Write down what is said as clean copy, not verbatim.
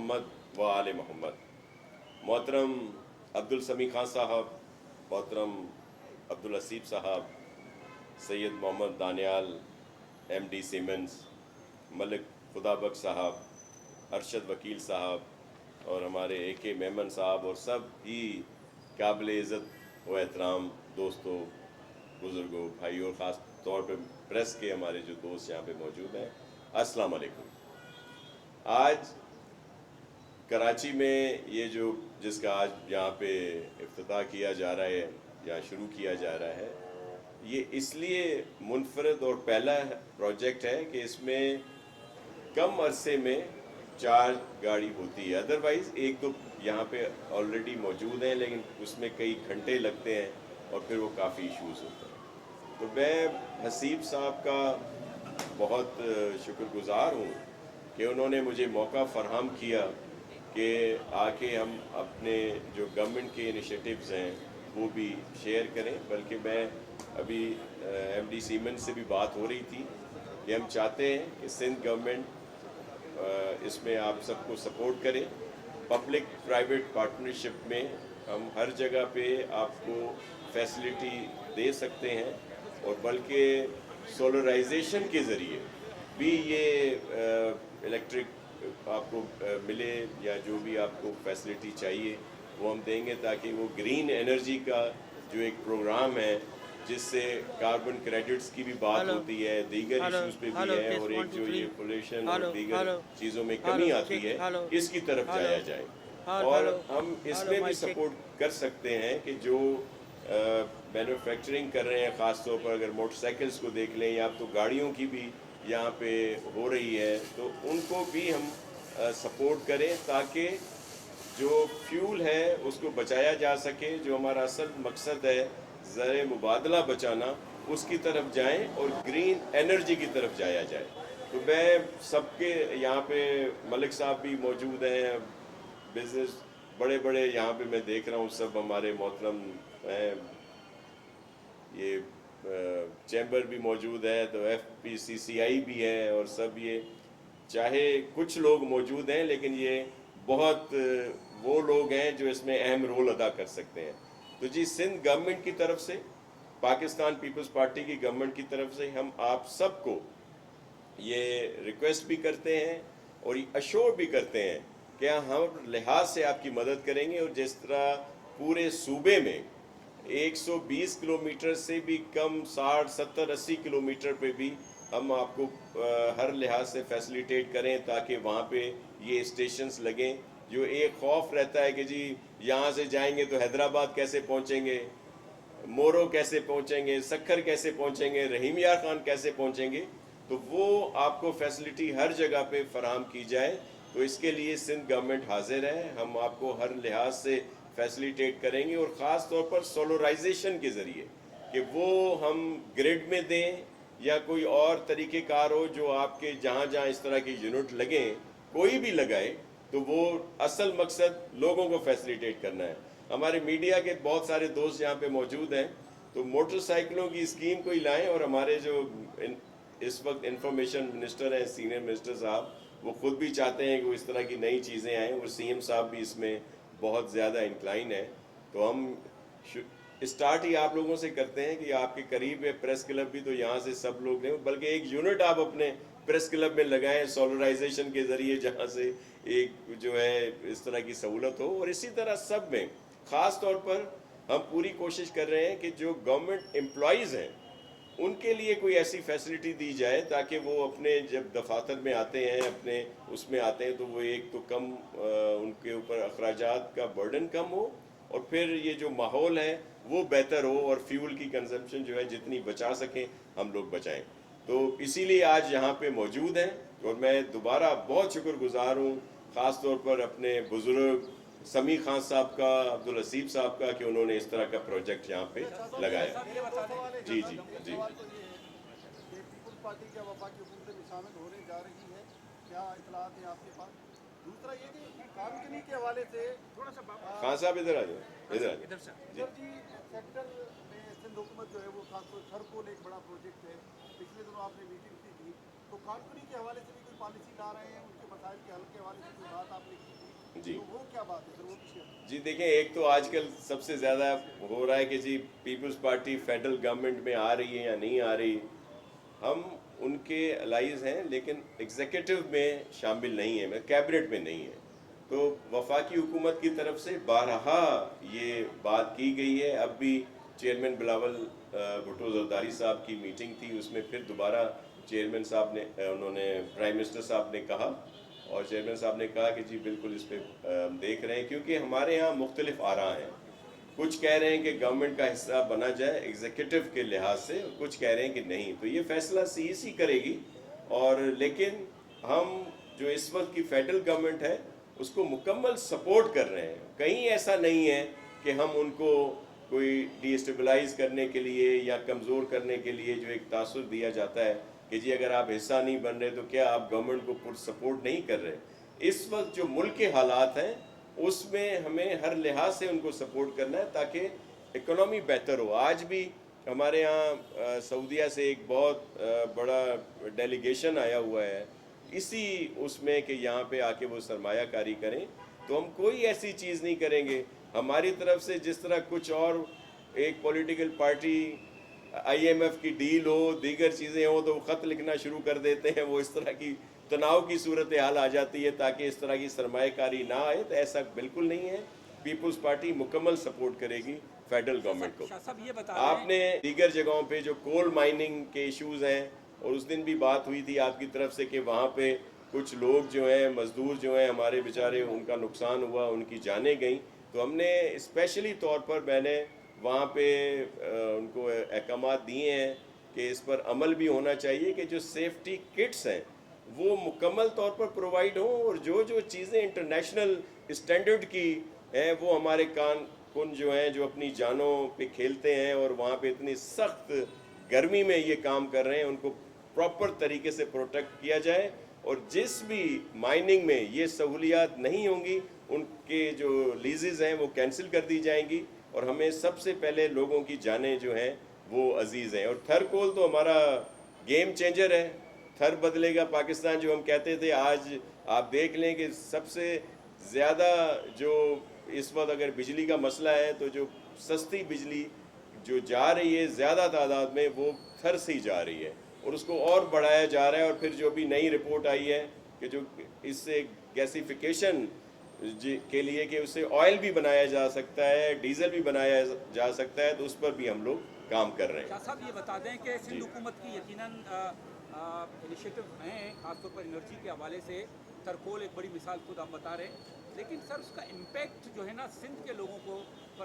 मोहम्मद व आले मोहम्मद। मोहतरम अब्दुल समी खान साहब, मोहतरम अब्दुल हसीब साहब, सैयद मोहम्मद दानियाल MD सीमेंस, मलिक खुदाबख्श साहब, अरशद वकील साहब और हमारे AK मेमन साहब और सब ही काबिल इज़्ज़त व एहतराम दोस्तों, बुज़ुर्गों, भाइयों, ख़ास तौर पे प्रेस के हमारे जो दोस्त यहाँ पे मौजूद हैं, अस्सलाम वालेकुम। आज कराची में ये जो जिसका आज यहाँ पे इफ्तिताह किया जा रहा है या शुरू किया जा रहा है, ये इसलिए मुनफरद और पहला प्रोजेक्ट है कि इसमें कम अरसे में 4 गाड़ी होती है। अदरवाइज़ एक तो यहाँ पे ऑलरेडी मौजूद हैं, लेकिन उसमें कई घंटे लगते हैं और फिर वो काफ़ी इश्यूज़ होते हैं। तो मैं हसीब साहब का बहुत शुक्रगुज़ार हूँ कि उन्होंने मुझे मौका फ़राहम किया कि आके हम अपने जो गवर्नमेंट के इनिशिएटिव्स हैं वो भी शेयर करें। बल्कि मैं अभी MD सीमेंस से भी बात हो रही थी कि हम चाहते हैं कि सिंध गवर्नमेंट इसमें आप सबको सपोर्ट करें। पब्लिक प्राइवेट पार्टनरशिप में हम हर जगह पे आपको फैसिलिटी दे सकते हैं और बल्कि सोलराइजेशन के ज़रिए भी ये इलेक्ट्रिक आपको मिले या जो भी आपको फैसिलिटी चाहिए वो हम देंगे, ताकि वो ग्रीन एनर्जी का जो एक प्रोग्राम है जिससे कार्बन क्रेडिट्स की भी बात होती है, दीगर इश्यूज पे भी है, और एक जो ये पोल्यूशन और दीगर चीज़ों में कमी आती है इसकी तरफ जाया जाए। और हम इसमें भी सपोर्ट कर सकते हैं कि जो मैन्युफैक्चरिंग कर रहे हैं, ख़ास तौर पर अगर मोटरसाइकिल्स को देख लें या अब तो गाड़ियों की भी यहाँ पे हो रही है, तो उनको भी हम सपोर्ट करें ताकि जो फ्यूल है उसको बचाया जा सके। जो हमारा असल मकसद है ज़र मुबादला बचाना, उसकी तरफ जाएं और ग्रीन एनर्जी की तरफ जाया जाए। तो मैं सबके यहाँ पे मलिक साहब भी मौजूद हैं, बिज़नेस बड़े बड़े यहाँ पे मैं देख रहा हूँ सब हमारे मोहतरम हैं, ये चैम्बर भी मौजूद है, तो FPCCI भी है और सब ये चाहे कुछ लोग मौजूद हैं, लेकिन ये बहुत वो लोग हैं जो इसमें अहम रोल अदा कर सकते हैं। तो जी, सिंध गवर्नमेंट की तरफ से, पाकिस्तान पीपल्स पार्टी की गवर्नमेंट की तरफ से हम आप सबको ये रिक्वेस्ट भी करते हैं और अश्योर भी करते हैं कि हम लिहाज से आपकी मदद करेंगे। और जिस तरह पूरे सूबे में 120 किलोमीटर से भी कम 60, 70, 80 किलोमीटर पे भी हम आपको हर लिहाज से फैसिलिटेट करें ताकि वहाँ पे ये स्टेशंस लगें। जो एक खौफ रहता है कि जी यहाँ से जाएंगे तो हैदराबाद कैसे पहुँचेंगे, मोरो कैसे पहुँचेंगे, सखर कैसे पहुँचेंगे, रहीम यार खान कैसे पहुँचेंगे, तो वो आपको फैसिलिटी हर जगह पे फराहम की जाए। तो इसके लिए सिंध गवर्नमेंट हाजिर है, हम आपको हर लिहाज से फैसिलिटेट करेंगे और ख़ास तौर पर सोलराइजेशन के ज़रिए कि वो हम ग्रिड में दें या कोई और तरीक़ेकार हो जो आपके जहाँ जहाँ इस तरह के यूनिट लगें, कोई भी लगाए, तो वो असल मकसद लोगों को फैसिलिटेट करना है। हमारे मीडिया के बहुत सारे दोस्त यहाँ पे मौजूद हैं, तो मोटरसाइकिलों की स्कीम कोई लाएं। और हमारे जो इस वक्त इंफॉर्मेशन मिनिस्टर हैं, सीनियर मिनिस्टर साहब, वो खुद भी चाहते हैं कि वो इस तरह की नई चीज़ें आएँ और CM साहब भी इसमें बहुत ज़्यादा इंक्लाइन है। तो हम स्टार्ट ही आप लोगों से करते हैं कि आपके करीब है प्रेस क्लब भी, तो यहाँ से सब लोग लें, बल्कि एक यूनिट आप अपने प्रेस क्लब में लगाएं सोलराइजेशन के ज़रिए, जहाँ से एक जो है इस तरह की सहूलत हो। और इसी तरह सब में ख़ास तौर पर हम पूरी कोशिश कर रहे हैं कि जो गवर्नमेंट एम्प्लॉइज़ हैं उनके लिए कोई ऐसी फैसिलिटी दी जाए ताकि वो अपने जब दफातर में आते हैं, अपने उसमें आते हैं, तो वो एक तो कम उनके ऊपर अखराजात का बर्डन कम हो और फिर ये जो माहौल है वो बेहतर हो और फ्यूल की कंजम्पशन जो है जितनी बचा सकें हम लोग बचाएं। तो इसीलिए आज यहाँ पे मौजूद हैं और मैं दोबारा बहुत शुक्रगुजार हूँ, ख़ास तौर पर अपने बुज़ुर्ग समी खान साहब का, अब्दुल हसीब साहब का, कि उन्होंने इस तरह का प्रोजेक्ट यहाँ पे लगाया। जी जी जी। पीपल्स पार्टी क्या वफाकी हुकूमत में शामिल होने जा रही है, क्या इतलात है आपके पास? दूसरा ये कि कामकनी के हवाले से थोड़ा सा खान साहब इधर आ जाए, इधर जी, सेक्टर में सिंध हुकूमत जो है वो खासतौर सरकोल एक बड़ा प्रोजेक्ट है, पिछले दिनों आपने मीटिंग की थी, तो कामकनी के हवाले से भी कोई पॉलिसी ला रहे हैं, उनके मसाइल के हल के हवाले से कोई बात आपने की? बात है, फिर वो भी शेयर करें। जी देखें, एक तो आजकल सबसे ज़्यादा हो रहा है कि जी पीपल्स पार्टी फेडरल गवर्नमेंट में आ रही है या नहीं आ रही। हम उनके अलाइज हैं लेकिन एग्जीक्यूटिव में शामिल नहीं है, मैं कैबिनेट में नहीं है। तो वफाकी हुकूमत की तरफ से बारहा ये बात की गई है। अब भी चेयरमैन बिलावल भुट्टो जरदारी साहब की मीटिंग थी, उसमें फिर दोबारा चेयरमैन साहब ने उन्होंने प्राइम मिनिस्टर साहब ने कहा और चेयरमैन साहब ने कहा कि जी बिल्कुल इस पर देख रहे हैं, क्योंकि हमारे यहाँ मुख्तलिफ आरा हैं। कुछ कह रहे हैं कि गवर्नमेंट का हिस्सा बना जाए एग्जीक्यूटिव के लिहाज से, कुछ कह रहे हैं कि नहीं। तो ये फैसला सीईसी करेगी। और लेकिन हम जो इस वक्त की फेडरल गवर्नमेंट है उसको मुकम्मल सपोर्ट कर रहे हैं। कहीं ऐसा नहीं है कि हम उनको कोई डिस्टेबलाइज करने के लिए या कमज़ोर करने के लिए जो एक तासुर दिया जाता है कि जी अगर आप हिस्सा नहीं बन रहे तो क्या आप गवर्नमेंट को पुर सपोर्ट नहीं कर रहे। इस वक्त जो मुल्क के हालात हैं उसमें हमें हर लिहाज से उनको सपोर्ट करना है ताकि इकोनॉमी बेहतर हो। आज भी हमारे यहाँ सऊदीया से एक बहुत बड़ा डेलीगेशन आया हुआ है इसी उसमें कि यहाँ पे आके वो सरमायाकारी करें। तो हम कोई ऐसी चीज़ नहीं करेंगे हमारी तरफ से जिस तरह कुछ और एक पॉलिटिकल पार्टी आईएमएफ की डील हो, दीगर चीज़ें हो तो वो ख़त लिखना शुरू कर देते हैं, वो इस तरह की तनाव की सूरत हाल आ जाती है ताकि इस तरह की सरमायाकारी ना आए। तो ऐसा बिल्कुल नहीं है। पीपल्स पार्टी मुकम्मल सपोर्ट करेगी फेडरल गवर्नमेंट को। शाह साहब ये बता आपने दीगर जगहों पे जो कोल माइनिंग के इश्यूज़ हैं, और उस दिन भी बात हुई थी आपकी तरफ से कि वहाँ पे कुछ लोग जो हैं, मज़दूर जो हैं हमारे बेचारे, उनका नुकसान हुआ, उनकी जानें गई। तो हमने स्पेशली तौर पर मैंने वहाँ पे उनको अहकामात दिए हैं कि इस पर अमल भी होना चाहिए कि जो सेफ्टी किट्स हैं वो मुकम्मल तौर पर प्रोवाइड हों, और जो जो चीज़ें इंटरनेशनल स्टैंडर्ड की हैं वो हमारे कुन जो हैं जो अपनी जानों पे खेलते हैं और वहाँ पे इतनी सख्त गर्मी में ये काम कर रहे हैं उनको प्रॉपर तरीके से प्रोटेक्ट किया जाए। और जिस भी माइनिंग में ये सहूलियात नहीं होंगी उनके जो लीजेस हैं वो कैंसिल कर दी जाएंगी। और हमें सबसे पहले लोगों की जानें जो हैं वो अजीज़ हैं। और थरकोल तो हमारा गेम चेंजर है, थर बदलेगा पाकिस्तान जो हम कहते थे, आज आप देख लें कि सबसे ज़्यादा जो इस वक्त अगर बिजली का मसला है तो जो सस्ती बिजली जो जा रही है ज़्यादा तादाद में वो थर से ही जा रही है और उसको और बढ़ाया जा रहा है। और फिर जो भी नई रिपोर्ट आई है कि जो इससे गैसिफिकेशन के लिए कि उससे ऑयल भी बनाया जा सकता है, डीजल भी बनाया जा सकता है, तो उस पर भी हम लोग काम कर रहे हैं। शाह साहब ये बता दें कि सिंध हुकूमत की यकीनन इनिशिएटिव हैं, खासतौर पर एनर्जी के हवाले से। तरकोल एक बड़ी मिसाल खुद आप बता रहे हैं, लेकिन सर उसका इम्पैक्ट जो है ना सिंध के लोगों को पर